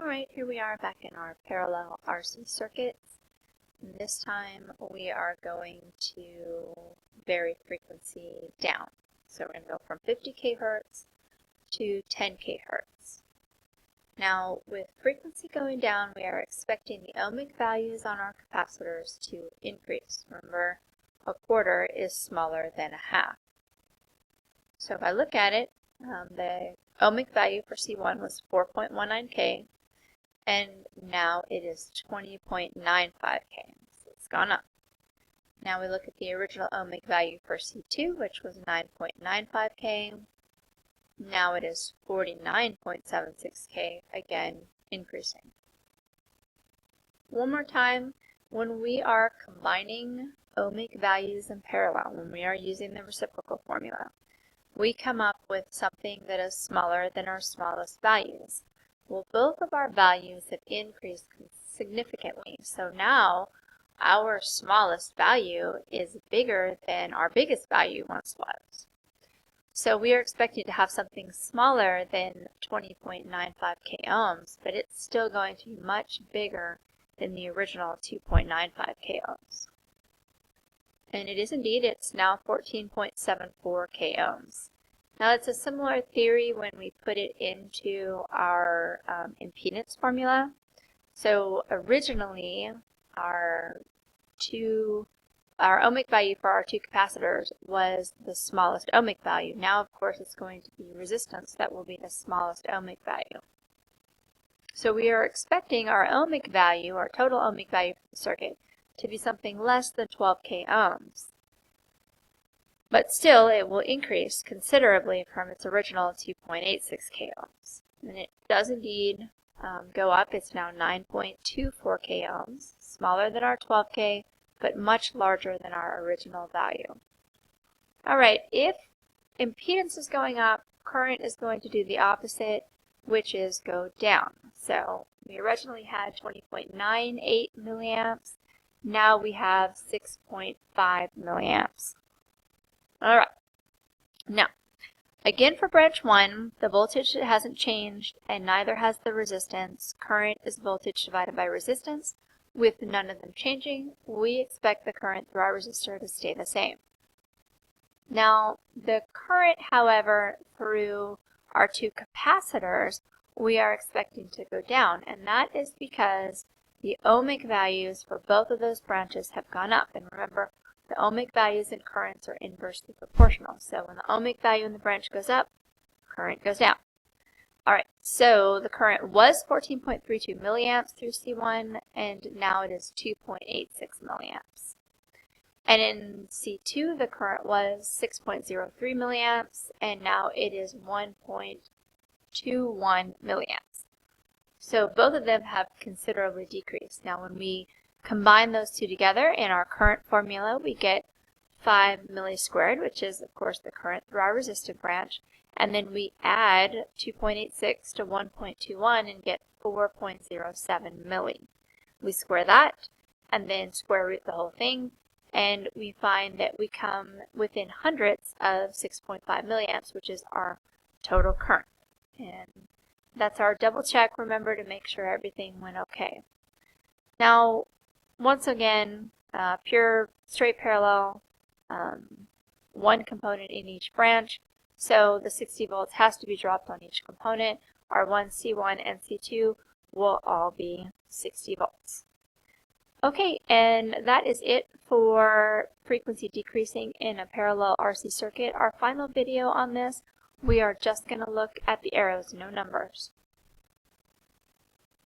Alright, here we are back in our parallel RC circuits. And this time we are going to vary frequency down. So we're going to go from 50 kHz to 10 kHz. Now with frequency going down, we are expecting the ohmic values on our capacitors to increase. Remember, a quarter is smaller than a half. So if I look at it, the ohmic value for C1 was 4.19K. And now it is 20.95K, so it's gone up. Now we look at the original ohmic value for C2, which was 9.95K. Now it is 49.76K, again increasing. One more time, when we are combining ohmic values in parallel, when we are using the reciprocal formula, we come up with something that is smaller than our smallest values. Well, both of our values have increased significantly, so now our smallest value is bigger than our biggest value once was. So we are expecting to have something smaller than 20.95K ohms, but it's still going to be much bigger than the original 2.95K ohms. And it is indeed, it's now 14.74K ohms. Now it's a similar theory when we put it into our impedance formula. So originally our ohmic value for our two capacitors was the smallest ohmic value. Now of course it's going to be resistance that will be the smallest ohmic value. So we are expecting our ohmic value, our total ohmic value for the circuit, to be something less than 12K ohms. But still, it will increase considerably from its original 2.86K ohms. And it does indeed go up. It's now 9.24K ohms, smaller than our 12K, but much larger than our original value. Alright, if impedance is going up, current is going to do the opposite, which is go down. So we originally had 20.98 milliamps. Now we have 6.5 milliamps. Alright, now, again for branch 1, the voltage hasn't changed and neither has the resistance. Current is voltage divided by resistance. With none of them changing, we expect the current through our resistor to stay the same. Now, the current, however, through our two capacitors, we are expecting to go down, and that is because the ohmic values for both of those branches have gone up. And remember, the ohmic values and currents are inversely proportional. So when the ohmic value in the branch goes up, current goes down. Alright, so the current was 14.32 milliamps through C1, and now it is 2.86 milliamps. And in C2, the current was 6.03 milliamps, and now it is 1.21 milliamps. So both of them have considerably decreased. Now when we combine those two together in our current formula, we get 5 milli squared, which is of course the current through our resistive branch, and then we add 2.86 to 1.21 and get 4.07 milli. We square that and then square root the whole thing, and we find that we come within hundredths of 6.5 milliamps, which is our total current. And that's our double check, remember, to make sure everything went okay. Now, once again, pure straight parallel, one component in each branch, so the 60 volts has to be dropped on each component. Our C1 and C2 will all be 60 volts. Okay, and that is it for frequency decreasing in a parallel RC circuit. Our final video on this, we are just going to look at the arrows, no numbers.